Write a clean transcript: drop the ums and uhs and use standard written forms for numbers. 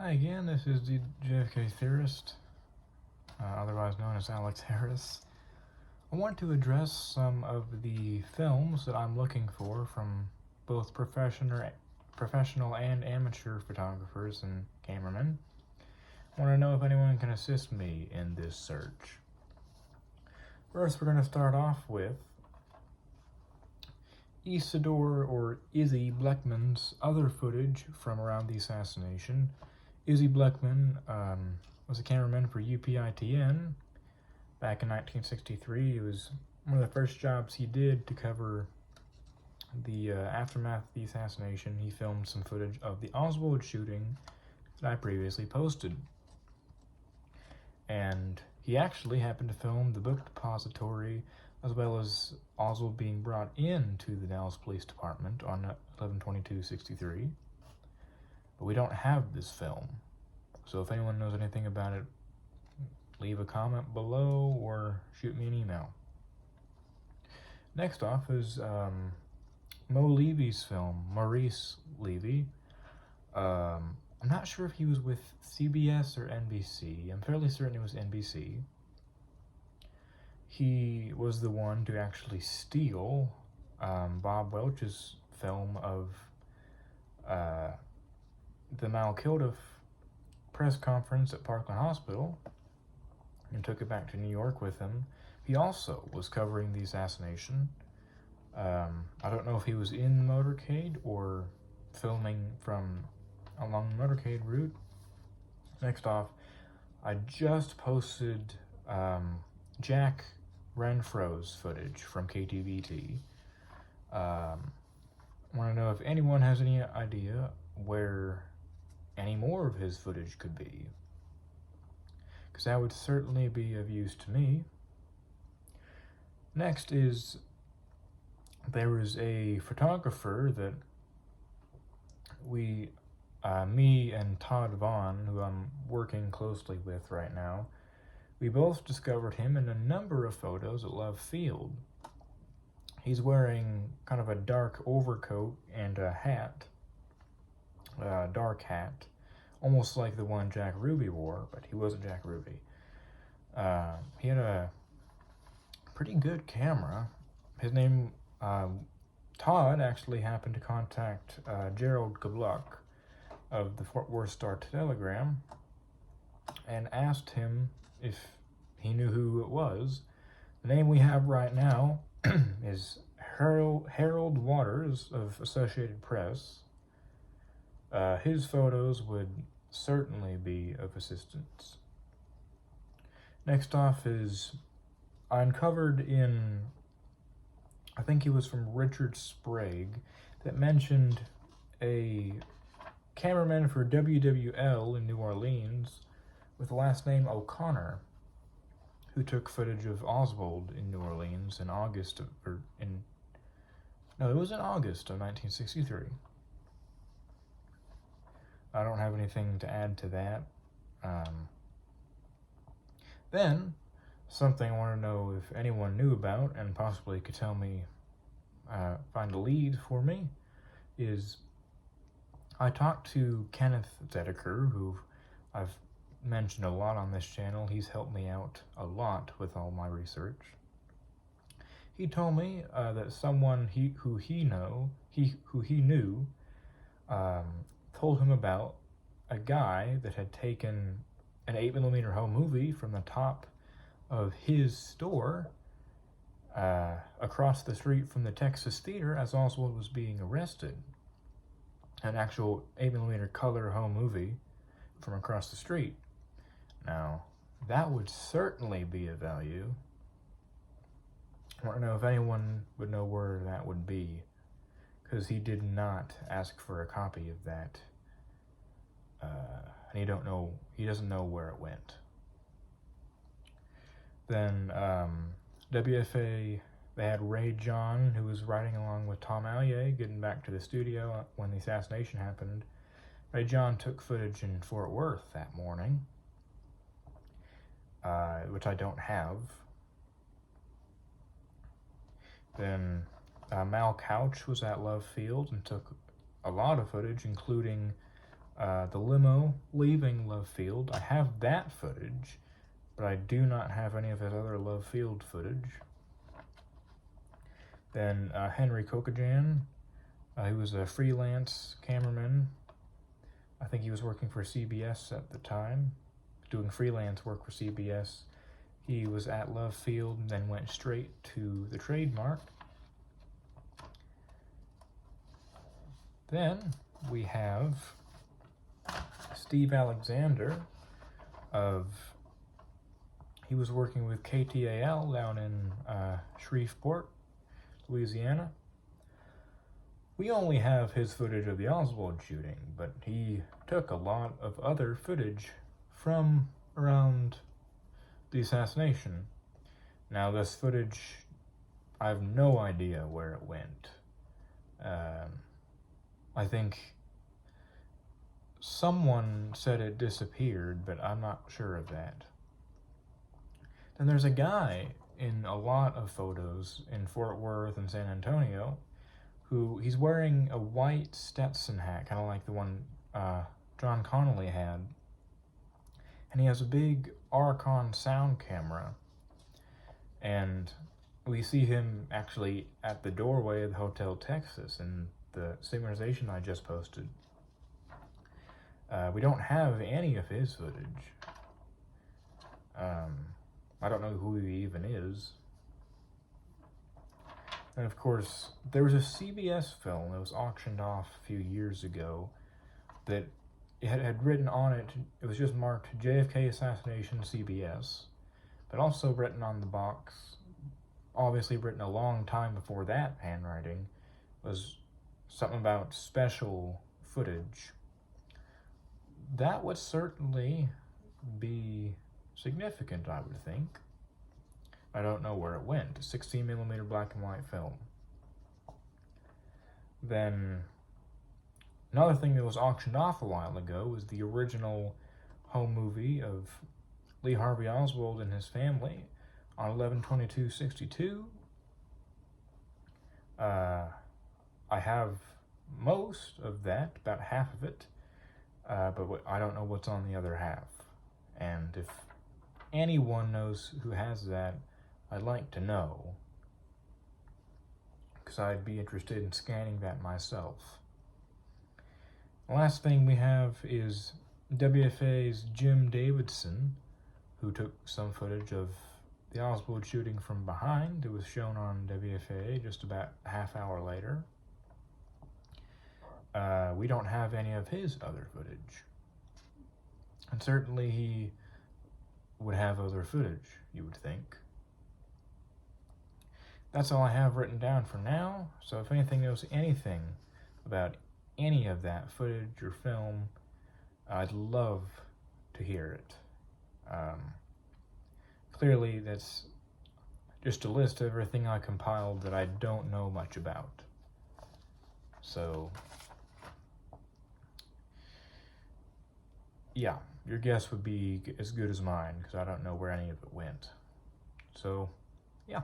Hi again, this is the JFK Theorist, otherwise known as Alex Harris. I want to address some of the films that I'm looking for from both professional and amateur photographers and cameramen. I want to know if anyone can assist me in this search. First, we're going to start off with Isidore or Izzy Blackman's other footage from around the assassination. Izzy Blackman was a cameraman for UPITN back in 1963. It was one of the first jobs he did to cover the aftermath of the assassination. He filmed some footage of the Oswald shooting that I previously posted. And he actually happened to film the book depository as well as Oswald being brought into the Dallas Police Department on 11/22/63. But we don't have this film. So if anyone knows anything about it, leave a comment below or shoot me an email. Next off is Mo Levy's film, Maurice Ly. I'm not sure if he was with CBS or NBC. I'm fairly certain it was NBC. He was the one to actually steal Bob Welch's film of the Malkilda press conference at Parkland Hospital and took it back to New York with him. He also was covering the assassination. I don't know if he was in the motorcade or filming from along the motorcade route. Next off, I just posted Jack Renfro's footage from KTVT. Want to know if anyone has any idea where any more of his footage could be, because that would certainly be of use to me. Next is, there is a photographer that me and Todd Vaughn, who I'm working closely with right now, we both discovered him in a number of photos at Love Field. He's wearing kind of a dark overcoat and a hat, dark hat, almost like the one Jack Ruby wore, but he wasn't Jack Ruby. He had a pretty good camera. His name, Todd, actually happened to contact Gerald Gabluck of the Fort Worth Star-Telegram and asked him if he knew who it was. The name we have right now is Harold Waters of Associated Press. His photos would certainly be of assistance. Next off is, I uncovered in, I think it was from Richard Sprague, that mentioned a cameraman for WWL in New Orleans with the last name O'Connor, who took footage of Oswald in New Orleans in August of 1963. I don't have anything to add to that. Then, something I want to know if anyone knew about and possibly could tell me, find a lead for me, is I talked to Kenneth Zedaker, who I've mentioned a lot on this channel. He's helped me out a lot with all my research. He told me that someone who he knew told him about a guy that had taken an 8mm home movie from the top of his store across the street from the Texas Theater as Oswald was being arrested. An actual 8mm color home movie from across the street. Now, that would certainly be of value. I want to know if anyone would know where that would be, because he did not ask for a copy of that, and he doesn't know where it went. Then WFA, they had Ray John, who was riding along with Tom Allier, getting back to the studio when the assassination happened. Ray John took footage in Fort Worth that morning, which I don't have. Then Mal Couch was at Love Field and took a lot of footage, including the limo leaving Love Field. I have that footage, but I do not have any of his other Love Field footage. Then Henry Kokan, he was a freelance cameraman. I think he was working for CBS at the time, doing freelance work for CBS. He was at Love Field and then went straight to the trademark. Then we have Steve Alexander he was working with KTAL down in Shreveport, Louisiana. We only have his footage of the Oswald shooting, but he took a lot of other footage from around the assassination. Now this footage, I have no idea where it went. I think someone said it disappeared, but I'm not sure of that. Then there's a guy in a lot of photos in Fort Worth and San Antonio he's wearing a white Stetson hat, kind of like the one John Connolly had. And he has a big Archon sound camera. And we see him actually at the doorway of the Hotel Texas in the synchronization I just posted. We don't have any of his footage. I don't know who he even is. And of course, there was a CBS film that was auctioned off a few years ago that it had written on it, it was just marked JFK Assassination CBS, but also written on the box, obviously written a long time before that handwriting, was something about special footage. That would certainly be significant, I would think. I don't know where it went. 16mm black and white film. Then another thing that was auctioned off a while ago was the original home movie of Lee Harvey Oswald and his family on 11/22/62. I have most of that, about half of it, but I don't know what's on the other half. And if anyone knows who has that, I'd like to know, because I'd be interested in scanning that myself. The last thing we have is WFA's Jim Davidson, who took some footage of the Oswald shooting from behind. It was shown on WFA just about a half hour later. We don't have any of his other footage. And certainly he would have other footage, you would think. That's all I have written down for now, so if anything knows anything about any of that footage or film, I'd love to hear it. Clearly, that's just a list of everything I compiled that I don't know much about. So, yeah, your guess would be as good as mine, because I don't know where any of it went. So, yeah.